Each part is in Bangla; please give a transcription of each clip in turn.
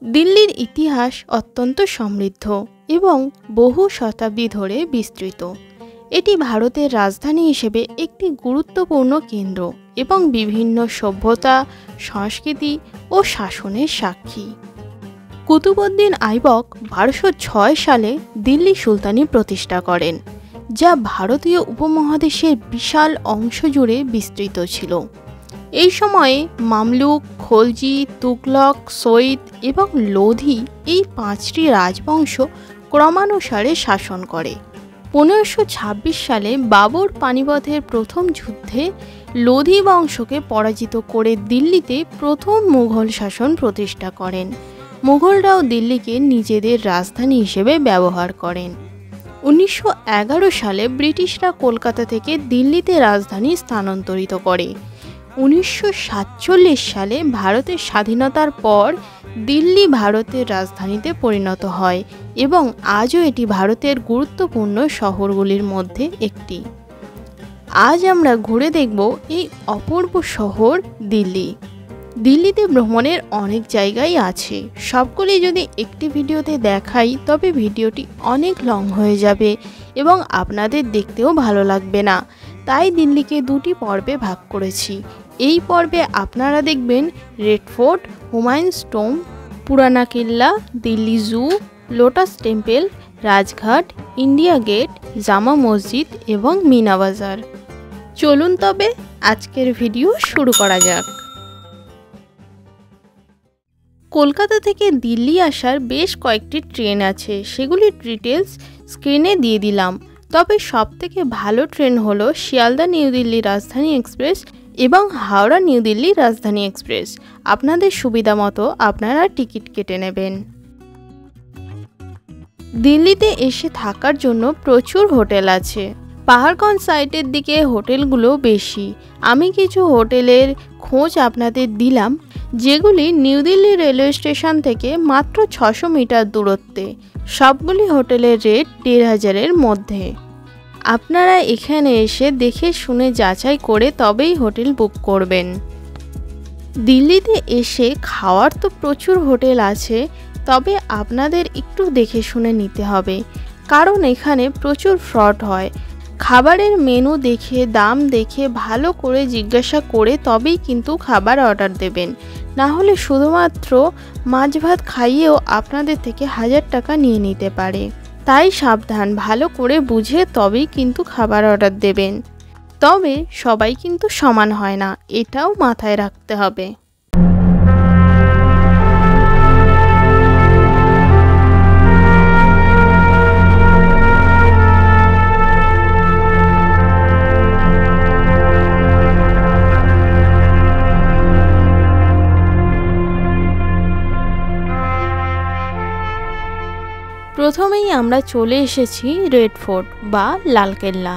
দিল্লির ইতিহাস অত্যন্ত সমৃদ্ধ এবং বহু শতাব্দী ধরে বিস্তৃত। এটি ভারতের রাজধানী হিসেবে একটি গুরুত্বপূর্ণ কেন্দ্র এবং বিভিন্ন সভ্যতা, সংস্কৃতি ও শাসনের সাক্ষী। কুতুবউদ্দিন আইবক 1206 সালে দিল্লি সুলতানি প্রতিষ্ঠা করেন, যা ভারতীয় উপমহাদেশের বিশাল অংশ জুড়ে বিস্তৃত ছিল। এই সময়ে মামলুক, খলজি, তুগলক, সৈয়দ এবং লোধি এই 5টি রাজবংশ ক্রমানুসারে শাসন করে। 1526 সালে বাবর পানিপথের প্রথম যুদ্ধে লোধি বংশকে পরাজিত করে দিল্লিতে প্রথম মুঘল শাসন প্রতিষ্ঠা করেন। মুঘলরাও দিল্লিকে নিজেদের রাজধানী হিসেবে ব্যবহার করেন। 1911 সালে ব্রিটিশরা কলকাতা থেকে দিল্লিতে রাজধানী স্থানান্তরিত করে। 1947 সালে ভারতের স্বাধীনতার পর দিল্লি ভারতের রাজধানীতে পরিণত হয় এবং আজও এটি ভারতের গুরুত্বপূর্ণ শহরগুলির মধ্যে একটি। আজ আমরা ঘুরে দেখব এই অপূর্ব শহর দিল্লি। দিল্লিতে ভ্রমণের অনেক জায়গাই আছে, সবগুলি যদি একটি ভিডিওতে দেখাই তবে ভিডিওটি অনেক লং হয়ে যাবে এবং আপনাদের দেখতেও ভালো লাগবে না। তাই দিল্লিকে দুটি পর্বে ভাগ করেছি। এই পর্বে আপনারা দেখবেন red fort, Humayun's tomb, Purana Qila, Delhi zoo, lotus temple, Rajghat, India gate, Jama Masjid এবং মিনা বাজার। চলুন তবে আজকের ভিডিও শুরু করা যাক। কলকাতা থেকে দিল্লি আসার বেশ কয়েকটি ট্রেন আছে, সেগুলির ডিটেলস স্ক্রিনে দিয়ে দিলাম। তবে সবথেকে ভালো ট্রেন হলো শিয়ালদা নিউ দিল্লি রাজধানী এক্সপ্রেস এবং হাওড়া নিউ দিল্লি রাজধানী এক্সপ্রেস। আপনাদের সুবিধা মতো আপনারা টিকিট কেটে নেবেন। দিল্লিতে এসে থাকার জন্য প্রচুর হোটেল আছে। পাহাড়গঞ্জ সাইটের দিকে হোটেলগুলো বেশি। আমি কিছু হোটেলের খোঁজ আপনাদের দিলাম, যেগুলি নিউ দিল্লি রেলওয়ে স্টেশন থেকে মাত্র 600 মিটার দূরত্বে। সবগুলি হোটেলের রেট 1500-এর মধ্যে। আপনারা এখানে এসে দেখে শুনে যাচাই করে তবেই হোটেল বুক করবেন। দিল্লিতে এসে খাওয়ার তো প্রচুর হোটেল আছে, তবে আপনাদের একটু দেখে শুনে নিতে হবে, কারণ এখানে প্রচুর ফ্রড হয়। খাবারের মেনু দেখে, দাম দেখে, ভালো করে জিজ্ঞাসা করে তবেই কিন্তু খাবার অর্ডার দেবেন। না হলে শুধুমাত্র মাছ ভাত খাইয়েও আপনাদের থেকে 1000 টাকা নিয়ে নিতে পারে। তাই সাবধান, ভালো করে বুঝে তবেই কিন্তু খাবার অর্ডার দেবেন। তবে সবাই কিন্তু সমান হয় না, এটাও মাথায় রাখতে হবে। প্রথমেই আমরা চলে এসেছি রেড ফোর্ট বা লালকেল্লা।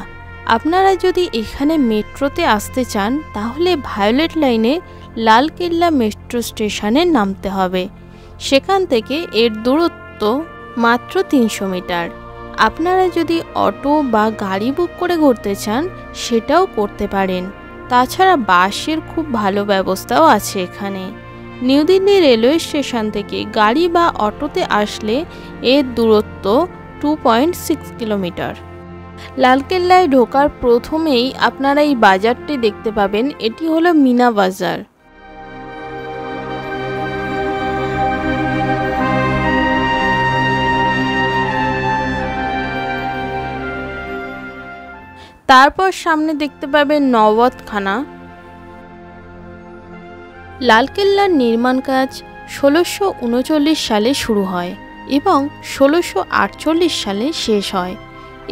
আপনারা যদি এখানে মেট্রোতে আসতে চান তাহলে ভায়োলেট লাইনে লালকেল্লা মেট্রো স্টেশনে নামতে হবে। সেখান থেকে এর দূরত্ব মাত্র 300 মিটার। আপনারা যদি অটো বা গাড়ি বুক করে ঘুরতে চান সেটাও করতে পারেন। তাছাড়া বাসের খুব ভালো ব্যবস্থাও আছে এখানে। নিউ দিল্লি রেলওয়ে স্টেশন থেকে গাড়ি বা অটোতে আসলে এর দূরত্ব 2.6 কিলোমিটার। লালকেল্লায় ঢোকার প্রথমেই আপনারা এই বাজারটি দেখতে পাবেন, এটি হলো মিনা বাজার। তারপর সামনে দেখতে পাবেন নওবতখানা। লালকেল্লার নির্মাণ কাজ 1639 সালে শুরু হয় এবং 1648 সালে শেষ হয়।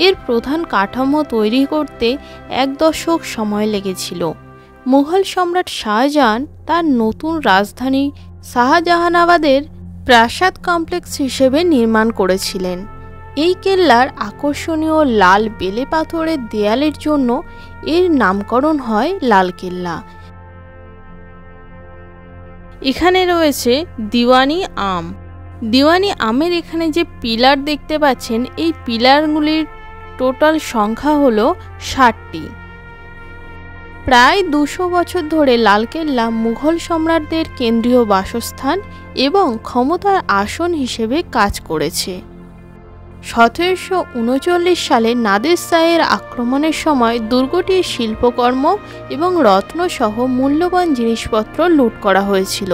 এর প্রধান কাঠামো তৈরি করতে 1 দশক সময় লেগেছিল। মুঘল সম্রাট শাহজাহান তার নতুন রাজধানী শাহজাহানাবাদের প্রাসাদ কমপ্লেক্স হিসেবে নির্মাণ করেছিলেন। এই কেল্লার আকর্ষণীয় লাল বেলে পাথরের দেয়ালের জন্য এর নামকরণ হয় লালকেল্লা। এখানে রয়েছে দিওয়ানি আম। দিওয়ানি আমের এখানে যে পিলার দেখতে পাচ্ছেন, এই পিলারগুলির টোটাল সংখ্যা হলো 60টি। প্রায় 200 বছর ধরে লালকেল্লা মুঘল সম্রাটদের কেন্দ্রীয় বাসস্থান এবং ক্ষমতার আসন হিসেবে কাজ করেছে। 1739 সালে নাদের শাহের আক্রমণের সময় দুর্গটির শিল্পকর্ম এবং রত্নসহ মূল্যবান জিনিসপত্র লুট করা হয়েছিল।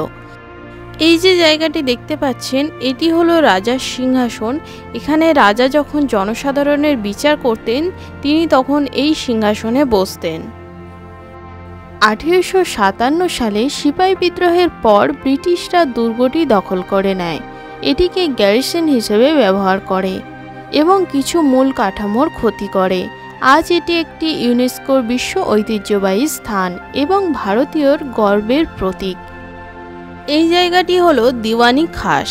এই যে জায়গাটি দেখতে পাচ্ছেন, এটি হলো রাজার সিংহাসন। এখানে রাজা যখন জনসাধারণের বিচার করতেন, তিনি তখন এই সিংহাসনে বসতেন। 1857 সালে সিপাহি বিদ্রোহের পর ব্রিটিশরা দুর্গটি দখল করে নেয়, এটিকে গ্যারিসন হিসেবে ব্যবহার করে এবং কিছু মূল কাঠামোর ক্ষতি করে। আজ এটি একটি ইউনেস্কোর বিশ্ব ঐতিহ্যবাহী স্থান এবং ভারতীয়র গর্বের প্রতীক। এই জায়গাটি হলো দিওয়ানি খাস।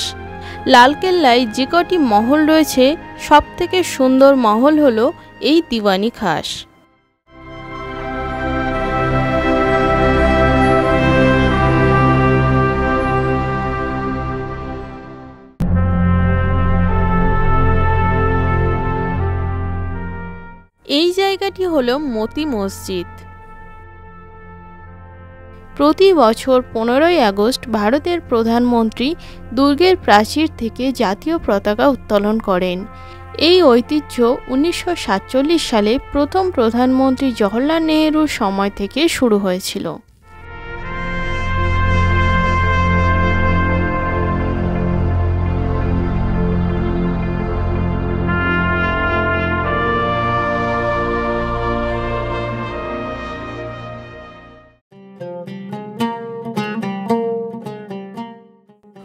লালকেল্লায় যে কটি মহল রয়েছে, সবথেকে সুন্দর মহল হলো এই দিওয়ানি খাস। এই জায়গাটি হলো মতি মসজিদ। প্রতি বছর 15ই আগস্ট ভারতের প্রধানমন্ত্রী দুর্গের প্রাচীর থেকে জাতীয় পতাকা উত্তোলন করেন। এই ঐতিহ্য 1947 সালে প্রথম প্রধানমন্ত্রী জওহরলাল নেহরুর সময় থেকে শুরু হয়েছিল।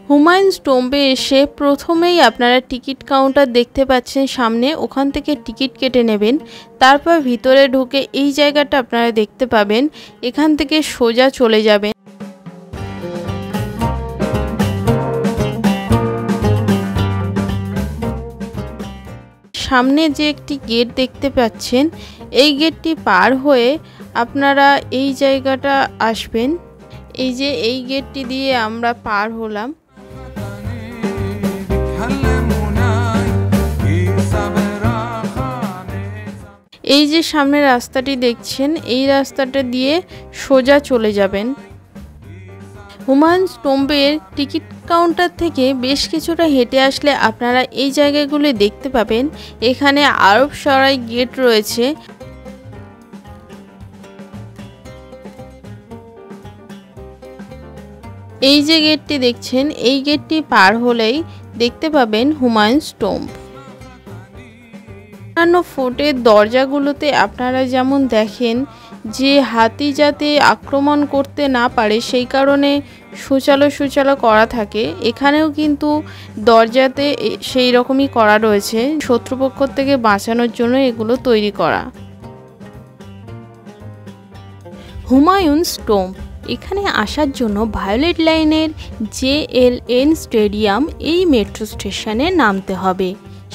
হুমায়ুনস টোম্বে এসে প্রথমেই আপনারা টিকিট কাউন্টার দেখতে পাচ্ছেন সামনে, ওখান থেকে টিকিট কেটে নেবেন। তারপর ভিতরে ঢুকে এই জায়গাটা আপনারা দেখতে পাবেন, এখান থেকে সোজা চলে যাবেন। সামনে যে একটি গেট দেখতে পাচ্ছেন, এই গেটটি পার হয়ে আপনারা এই জায়গাটা আসবেন। এই যে এই গেটটি দিয়ে আমরা পার হলাম। এই যে সামনে রাস্তাটি দেখছেন, এই রাস্তাটা দিয়ে সোজা চলে যাবেন। হুমায়ুনস টোম্বের টিকিট কাউন্টার থেকে বেশ কিছুটা হেঁটে আসলে আপনারা এই জায়গাগুলো দেখতে পাবেন। এখানে আরব সরাই গেট রয়েছে। এই যে গেটটি দেখছেন, এই গেটটি পার হলেই দেখতে পাবেন হুমায়ুনস টোম্ব। অন্যান্য ফোর্টের দরজাগুলোতে আপনারা যেমন দেখেন যে হাতি যাতে আক্রমণ করতে না পারে সেই কারণে সুচালো করা থাকে, এখানেও কিন্তু দরজাতে সেই রকমই করা রয়েছে, শত্রুপক্ষ থেকে বাঁচানোর জন্য এগুলো তৈরি করা। হুমায়ুনস টোম্ব, এখানে আসার জন্য ভায়োলেট লাইনের JLN স্টেডিয়াম এই মেট্রো স্টেশনে নামতে হবে।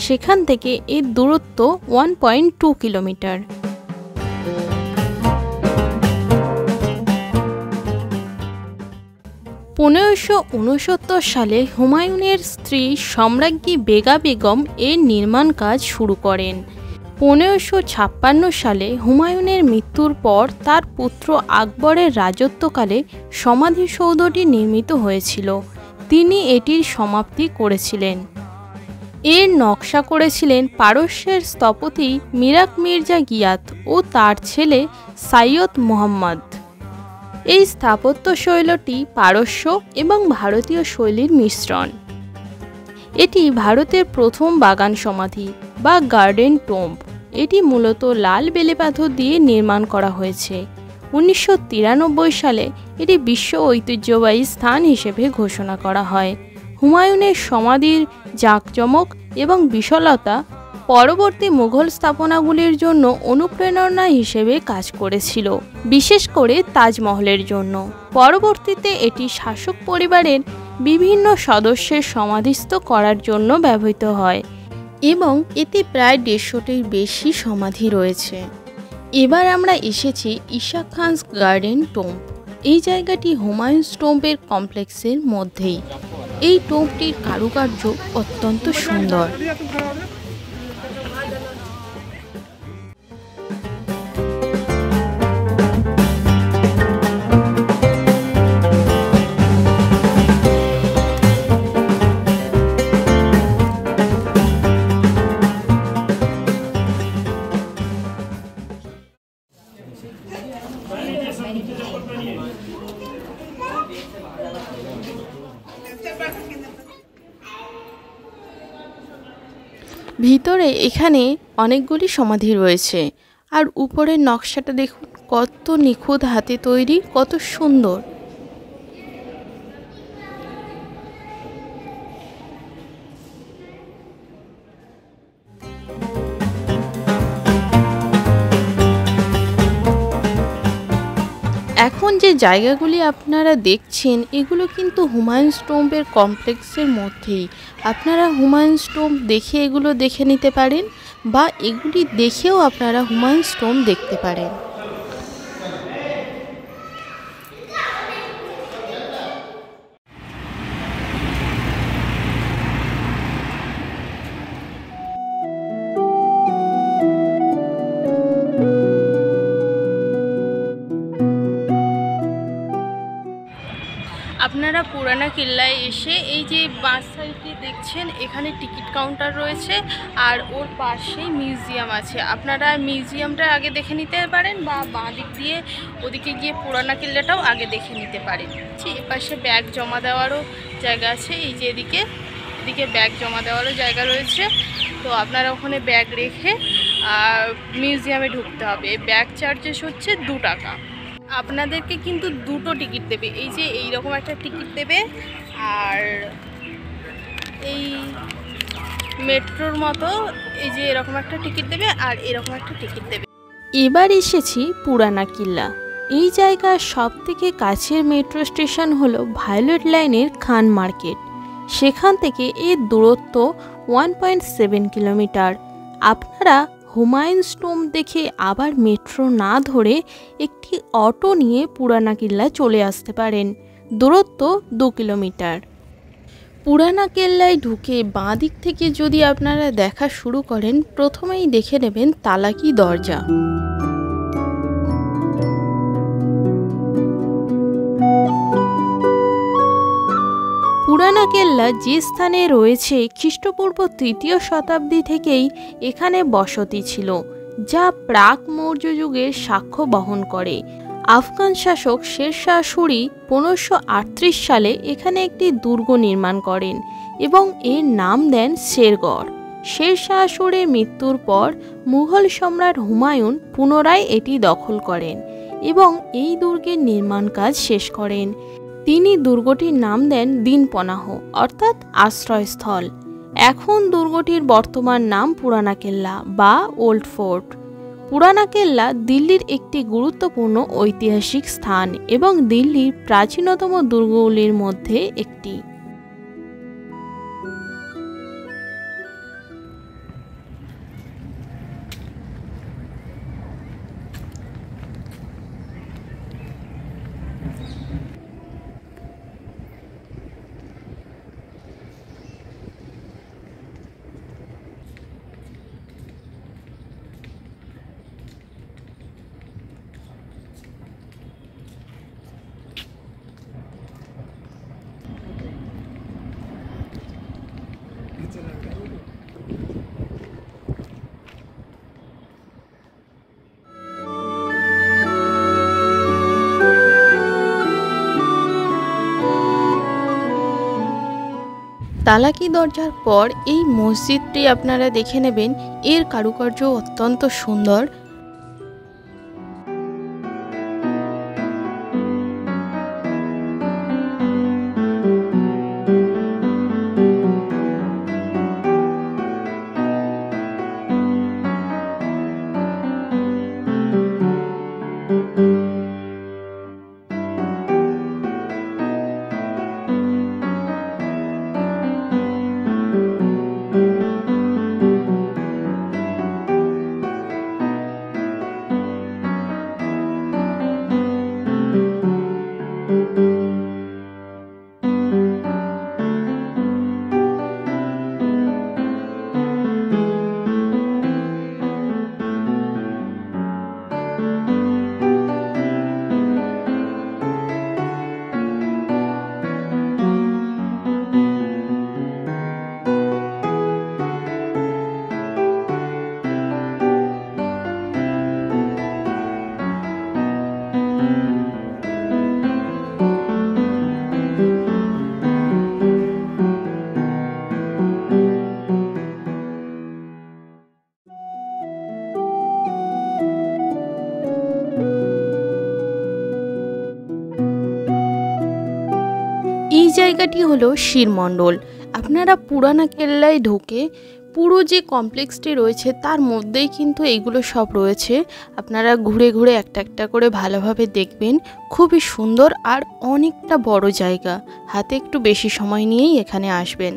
সেখান থেকে এর দূরত্ব 1.2 কিলোমিটার। (1569 সালে হুমায়ুনের স্ত্রী সম্রাজ্ঞী বেগা বেগম এর নির্মাণ কাজ শুরু করেন। 1556 সালে হুমায়ুনের মৃত্যুর পর তার পুত্র আকবরের রাজত্বকালে সমাধিসৌধটি নির্মিত হয়েছিল। তিনি এটির সমাপ্তি করেছিলেন। এর নকশা করেছিলেন পারস্যের স্থপতি মিরাক মির্জা গিয়াত ও তার ছেলে সাইয়দ মুহাম্মদ। এই স্থাপত্য শৈলীটি পারস্য এবং ভারতীয় শৈলীর মিশ্রণ। এটি ভারতের প্রথম বাগান সমাধি বা গার্ডেন টোম্ব। এটি মূলত লাল বেলেপাথর দিয়ে নির্মাণ করা হয়েছে। 1993 সালে এটি বিশ্ব ঐতিহ্যবাহী স্থান হিসেবে ঘোষণা করা হয়। হুমায়ুনের সমাধির জাঁকজমক এবং বিশালতা পরবর্তী মুঘল স্থাপনাগুলির জন্য অনুপ্রেরণা হিসেবে কাজ করেছিল, বিশেষ করে তাজমহলের জন্য। পরবর্তীতে এটি শাসক পরিবারের বিভিন্ন সদস্যের সমাধিস্থ করার জন্য ব্যবহৃত হয় এবং এতে প্রায় 150টির বেশি সমাধি রয়েছে। এবার আমরা এসেছি ঈশা খানস গার্ডেন টোম্ব। এই জায়গাটি হুমায়ুনস টোম্বের কমপ্লেক্সের মধ্যেই। এই টোম্বটির কারুকার্য অত্যন্ত সুন্দর। ভিতরে এখানে অনেকগুলি সমাধি রয়েছে, আর উপরের নকশাটা দেখুন কত নিখুঁত হাতে তৈরি, কত সুন্দর। এখন যে জায়গাগুলি আপনারা দেখছেন এগুলো কিন্তু হুমায়ুনস টোম্বের কমপ্লেক্সের মধ্যেই। আপনারা হুমায়ুনস টোম্ব দেখে এগুলো দেখে নিতে পারেন, বা এগুলি দেখেও আপনারা হুমায়ুনস টোম্ব দেখতে পারেন। আপনারা পুরানা কিল্লায় এসে এই যে বাঁ সাইডে দেখছেন এখানে টিকিট কাউন্টার রয়েছে, আর ওর পাশেই মিউজিয়াম আছে। আপনারা মিউজিয়ামটা আগে দেখে নিতে পারেন, বা বাঁ দিক দিয়ে ওদিকে গিয়ে পুরানা কিল্লাটাও আগে দেখে নিতে পারেন। এপাশে ব্যাগ জমা দেওয়ারও জায়গা আছে, এই যে এদিকে ব্যাগ জমা দেওয়ারও জায়গা রয়েছে। তো আপনারা ওখানে ব্যাগ রেখে মিউজিয়ামে ঢুকতে হবে। ব্যাগ চার্জেস হচ্ছে 2 টাকা। আপনাদেরকে কিন্তু দুটো টিকিট দেবে, এই যে এইরকম একটা টিকিট দেবে, আর এই মেট্রোর মতো এই যে এরকম একটা টিকিট দেবে, আর এরকম একটা টিকিট দেবে। এবার এসেছি পুরানা কিল্লা। এই জায়গার সব থেকে কাছের মেট্রো স্টেশন হলো ভায়োলেট লাইনের খান মার্কেট। সেখান থেকে এর দূরত্ব 1.7 কিলোমিটার। আপনারা হুমায়ুনস টোম্ব দেখে আবার মেট্রো না ধরে একটি অটো নিয়ে পুরানা কিল্লা চলে আসতে পারেন। দূরত্ব 2 কিলোমিটার। পুরানা কেল্লায় ঢুকে বাঁ দিক থেকে যদি আপনারা দেখা শুরু করেন, প্রথমেই দেখে নেবেন তালাকি দরজা। পুরানা কেল্লা যে স্থানে রয়েছে খ্রিস্টপূর্ব 3য় শতাব্দী থেকেই এখানে বসতি ছিল, যা প্রাক মৌর্য যুগের সাক্ষ্য বহন করে। আফগান শাসক শেরশাহ সূরি 1538 সালে এখানে একটি দুর্গ নির্মাণ করেন এবং এর নাম দেন শেরগড়। শেরশাহ সূরির মৃত্যুর পর মুঘল সম্রাট হুমায়ুন পুনরায় এটি দখল করেন এবং এই দুর্গের নির্মাণ কাজ শেষ করেন। তিনি দুর্গটির নাম দেন দিনপনাহ, অর্থাৎ আশ্রয়স্থল। এখন দুর্গটির বর্তমান নাম পুরানা কেল্লা বা ওল্ড ফোর্ট। পুরানা কেল্লা দিল্লির একটি গুরুত্বপূর্ণ ঐতিহাসিক স্থান এবং দিল্লির প্রাচীনতম দুর্গগুলির মধ্যে একটি। তালাকি দরজার পর এই মসজিদটি আপনারা দেখে নেবেন, এর কারুকার্য অত্যন্ত সুন্দর। জায়গাটি হলো শিরমণ্ডল। আপনারা পুরানা কেল্লায় ঢুকে পুরো যে কমপ্লেক্সটি রয়েছে তার মধ্যেই কিন্তু এইগুলো সব রয়েছে। আপনারা ঘুরে ঘুরে একটা একটা করে ভালোভাবে দেখবেন। খুবই সুন্দর আর অনেকটা বড় জায়গা। হাতে একটু বেশি সময় নিয়েই এখানে আসবেন।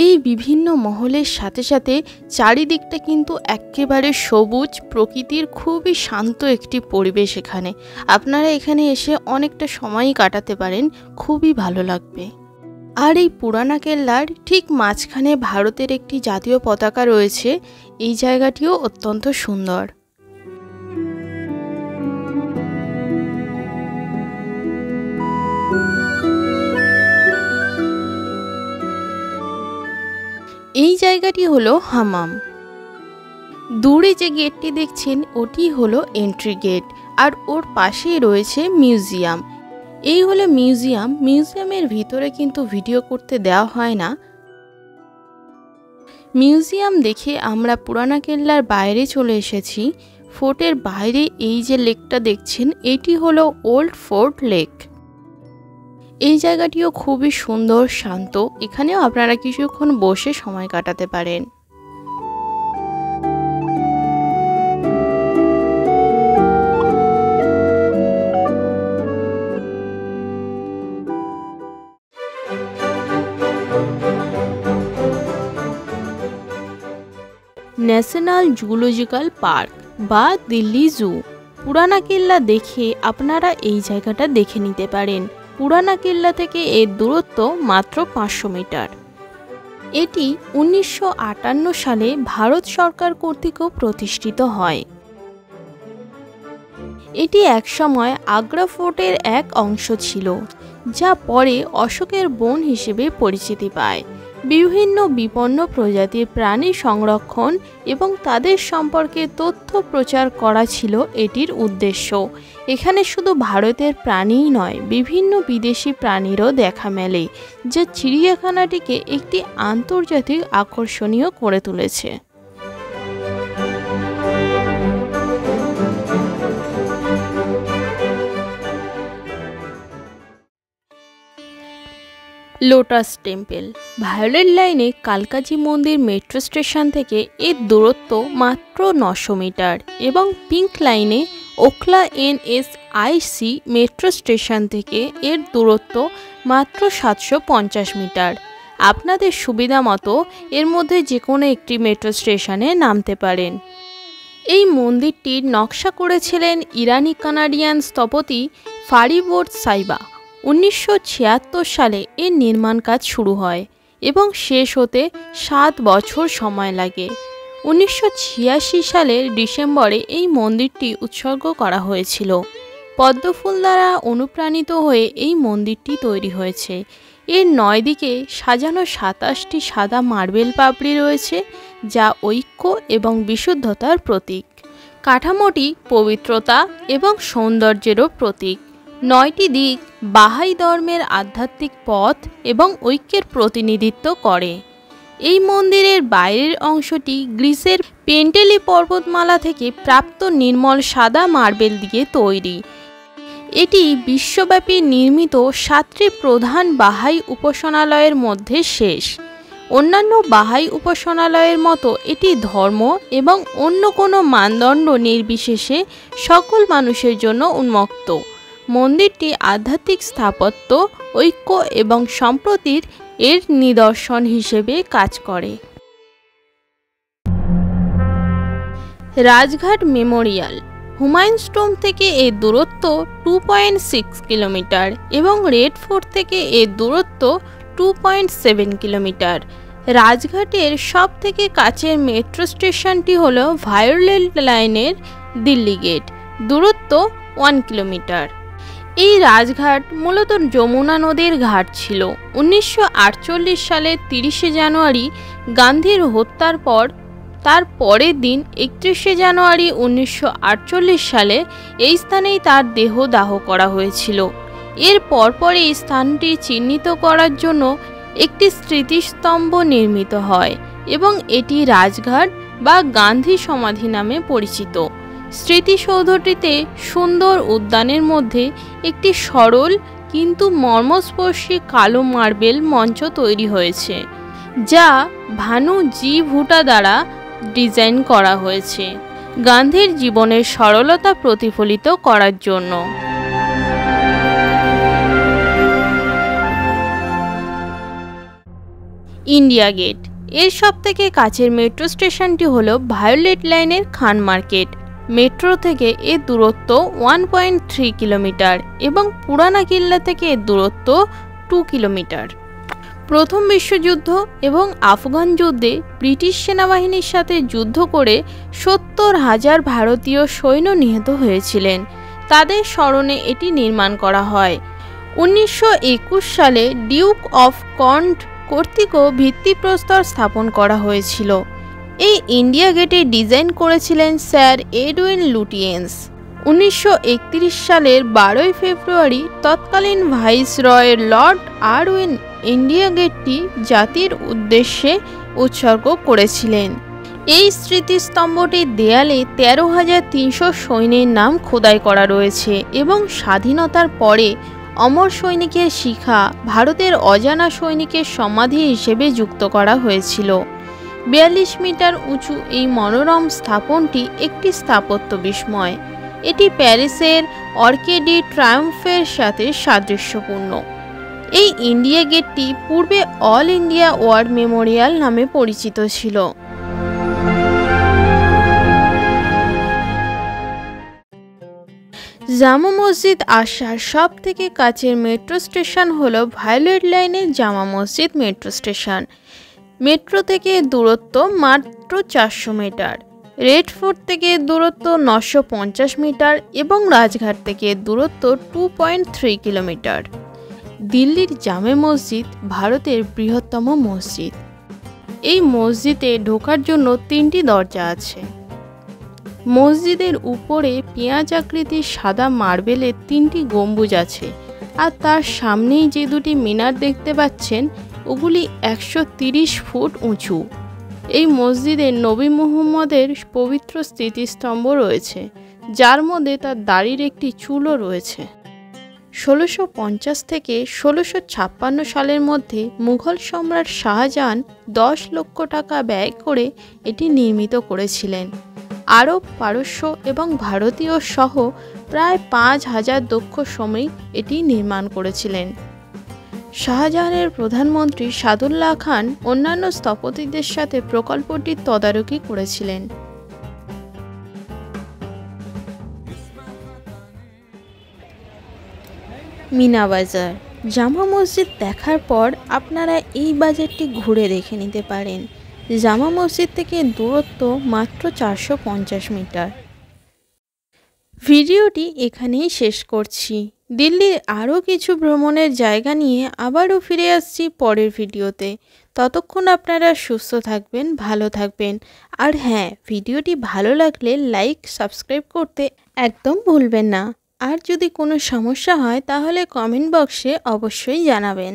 এই বিভিন্ন মহলের সাথে সাথে চারিদিকটা কিন্তু একেবারে সবুজ, প্রকৃতির খুবই শান্ত একটি পরিবেশ এখানে। আপনারা এখানে এসে অনেকটা সময়ই কাটাতে পারেন, খুবই ভালো লাগবে। আর এই পুরানা কেল্লার ঠিক মাঝখানে ভারতের একটি জাতীয় পতাকা রয়েছে। এই জায়গাটিও অত্যন্ত সুন্দর। এই জায়গাটি হলো হামাম। দূরে যে গেটটি দেখছেন ওটি হলো এন্ট্রি গেট, আর ওর পাশেই রয়েছে মিউজিয়াম। এই হলো মিউজিয়াম। মিউজিয়ামের ভিতরে কিন্তু ভিডিও করতে দেওয়া হয় না। মিউজিয়াম দেখে আমরা পুরানা কেল্লার বাইরে চলে এসেছি। ফোর্টের বাইরে এই যে লেকটা দেখছেন এটি হলো ওল্ড ফোর্ট লেক। এই জায়গাটিও খুবই সুন্দর, শান্ত। এখানেও আপনারা কিছুক্ষণ বসে সময় কাটাতে পারেন। ন্যাশনাল জুলজিক্যাল পার্ক বা দিল্লি জু। পুরানা কেল্লা দেখে আপনারা এই জায়গাটা দেখে নিতে পারেন। পুরানা কেল্লা থেকে এর দূরত্ব মাত্র 500 মিটার। এটি 1958 সালে ভারত সরকার কর্তৃক প্রতিষ্ঠিত হয়। এটি একসময় আগ্রা ফোর্টের এক অংশ ছিল, যা পরে অশোকের বন হিসেবে পরিচিতি পায়। বিভিন্ন বিপন্ন প্রজাতির প্রাণী সংরক্ষণ এবং তাদের সম্পর্কে তথ্য প্রচার করা ছিল এটির উদ্দেশ্য। এখানে শুধু ভারতের প্রাণীই নয়, বিভিন্ন বিদেশি প্রাণীরও দেখা মেলে, যা চিড়িয়াখানাটিকে একটি আন্তর্জাতিক আকর্ষণীয় করে তুলেছে। Lotus temple. ভায়োলেট লাইনে কালকাজি মন্দির মেট্রো স্টেশন থেকে এর দূরত্ব মাত্র 900 মিটার এবং পিঙ্ক লাইনে ওখলা NSIC মেট্রো স্টেশন থেকে এর দূরত্ব মাত্র 750 মিটার। আপনাদের সুবিধা মতো এর মধ্যে যে কোনো একটি মেট্রো স্টেশনে নামতে পারেন। এই মন্দিরটির নকশা করেছিলেন ইরানি কানাডিয়ান স্থপতি ফারিবর্দ সাইবা। 1976 সালে এর নির্মাণ কাজ শুরু হয় এবং শেষ হতে 7 বছর সময় লাগে। 1986 সালের ডিসেম্বরে এই মন্দিরটি উৎসর্গ করা হয়েছিল। পদ্মফুল দ্বারা অনুপ্রাণিত হয়ে এই মন্দিরটি তৈরি হয়েছে। এর 9 দিকে সাজানো 27টি সাদা মার্বেল পাপড়ি রয়েছে, যা ঐক্য এবং বিশুদ্ধতার প্রতীক। কাঠামোটি পবিত্রতা এবং সৌন্দর্যেরও প্রতীক। 9টি দিক বাহাই ধর্মের আধ্যাত্মিক পথ এবং ঐক্যের প্রতিনিধিত্ব করে। এই মন্দিরের বাইরের অংশটি গ্রিসের পেন্টেলি পর্বতমালা থেকে প্রাপ্ত নির্মল সাদা মার্বেল দিয়ে তৈরি। এটি বিশ্বব্যাপী নির্মিত 7টি প্রধান বাহাই উপাসনালয়ের মধ্যে শেষ। অন্যান্য বাহাই উপাসনালয়ের মতো এটি ধর্ম এবং অন্য কোনো মানদণ্ড নির্বিশেষে সকল মানুষের জন্য উন্মুক্ত। মন্দিরটি আধ্যাত্মিক স্থাপত্য, ঐক্য এবং সম্প্রীতির এর নিদর্শন হিসেবে কাজ করে। রাজঘাট মেমোরিয়াল। হুমায়ুন স্টোম্ব থেকে এর দূরত্ব 2.6 কিলোমিটার এবং রেড ফোর্ট থেকে এর দূরত্ব 2.7 কিলোমিটার। রাজঘাটের সব থেকে কাছের মেট্রো স্টেশনটি হল ভায়োলেট লাইনের দিল্লি গেট, দূরত্ব 1 কিলোমিটার। এই রাজঘাট মূলত যমুনা নদীর ঘাট ছিল। 1948 সালের 30শে জানুয়ারি গান্ধীর হত্যার পর তার পরের দিন 31শে জানুয়ারি 1948 সালে এই স্থানেই তার দেহ দাহ করা হয়েছিল। এর পরপর এই স্থানটি চিহ্নিত করার জন্য একটি স্মৃতিস্তম্ভ নির্মিত হয় এবং এটি রাজঘাট বা গান্ধী সমাধি নামে পরিচিত। স্মৃতিসৌধটিতে সুন্দর উদ্যানের মধ্যে একটি সরল কিন্তু মর্মস্পর্শী কালো মার্বেল মঞ্চ তৈরি হয়েছে, যা ভানু জি ভুটা দ্বারা ডিজাইন করা হয়েছে গান্ধীর জীবনের সরলতা প্রতিফলিত করার জন্য। ইন্ডিয়া গেট এর সবথেকে কাছের মেট্রো স্টেশনটি হল ভায়োলেট লাইনের খান মার্কেট। মেট্রো থেকে এর দূরত্ব 1.3 কিলোমিটার এবং পুরানা কিল্লা থেকে এর দূরত্ব 2 কিলোমিটার। প্রথম বিশ্বযুদ্ধ এবং আফগান যুদ্ধে ব্রিটিশ সেনাবাহিনীর সাথে যুদ্ধ করে 70,000 ভারতীয় সৈন্য নিহত হয়েছিলেন। তাদের স্মরণে এটি নির্মাণ করা হয়। 1921 সালে ডিউক অফ কন্ট কর্তৃক ভিত্তিপ্রস্তর স্থাপন করা হয়েছিল। এই ইন্ডিয়া গেটে ডিজাইন করেছিলেন স্যার এডউইন লুটিয়েন্স। 1931 সালের 12 ফেব্রুয়ারি তৎকালীন ভাইসরয় লর্ড আরউইন ইন্ডিয়া গেটটি জাতির উদ্দেশ্যে উৎসর্গ করেছিলেন। এই স্মৃতিস্তম্ভটির দেয়ালে 13,300 সৈন্যের নাম খোদাই করা রয়েছে এবং স্বাধীনতার পরে অমর সৈনিকের শিখা ভারতের অজানা সৈনিকের সমাধি হিসেবে যুক্ত করা হয়েছিল। 42 মিটার উঁচু এই মনোরম স্থাপনটি একটি স্থাপত্য বিস্ময়। এটি প্যারিসের অর্কে ডি ট্রায়াম্ফের সাথে সাদৃশ্যপূর্ণ। এই ইন্ডিয়া গেটটি পূর্বে অল ইন্ডিয়া ওয়ার মেমোরিয়াল নামে পরিচিত ছিল। জামা মসজিদ আসার সব থেকে কাছের মেট্রো স্টেশন হল ভায়োলেট লাইনের জামা মসজিদ মেট্রো স্টেশন। মেট্রো থেকে দূরত্ব মাত্র 400 মিটার, রেড ফোর্ট থেকে দূরত্ব 950 মিটার এবং রাজঘাট থেকে দূরত্ব 2.3 কিলোমিটার। দিল্লির জামে মসজিদ ভারতের বৃহত্তম মসজিদ। এই মসজিদে ঢোকার জন্য 3টি দরজা আছে। মসজিদের উপরে পেঁয়াজ আকৃতির সাদা মার্বেলের 3টি গম্বুজ আছে, আর তার সামনেই যে দুটি মিনার দেখতে পাচ্ছেন ওগুলি 130 ফুট উঁচু। এই মসজিদে নবী মুহাম্মদের পবিত্র স্মৃতিস্তম্ভ রয়েছে, যার মধ্যে তার দাড়ির একটি চুলও রয়েছে। 1650 থেকে 1656 সালের মধ্যে মুঘল সম্রাট শাহজাহান 10 লক্ষ টাকা ব্যয় করে এটি নির্মিত করেছিলেন। আরব, পারস্য এবং ভারতীয় সহ প্রায় 5000 দক্ষ শ্রমিক এটি নির্মাণ করেছিলেন। শাহজাহানের প্রধানমন্ত্রী সাদুল্লাহ খান অন্যান্য স্থপতিদের সাথে প্রকল্পটির তদারকি করেছিলেন। মিনা বাজার জামা মসজিদ দেখার পর আপনারা এই বাজারটি ঘুরে দেখে নিতে পারেন। জামা মসজিদ থেকে দূরত্ব মাত্র 450 মিটার। ভিডিওটি এখানেই শেষ করছি। দিল্লির আরও কিছু ভ্রমণের জায়গা নিয়ে আবারও ফিরে আসছি পরের ভিডিওতে। ততক্ষণ আপনারা সুস্থ থাকবেন, ভালো থাকবেন। আর হ্যাঁ, ভিডিওটি ভালো লাগলে লাইক, সাবস্ক্রাইব করতে একদম ভুলবেন না। আর যদি কোনো সমস্যা হয় তাহলে কমেন্ট বক্সে অবশ্যই জানাবেন।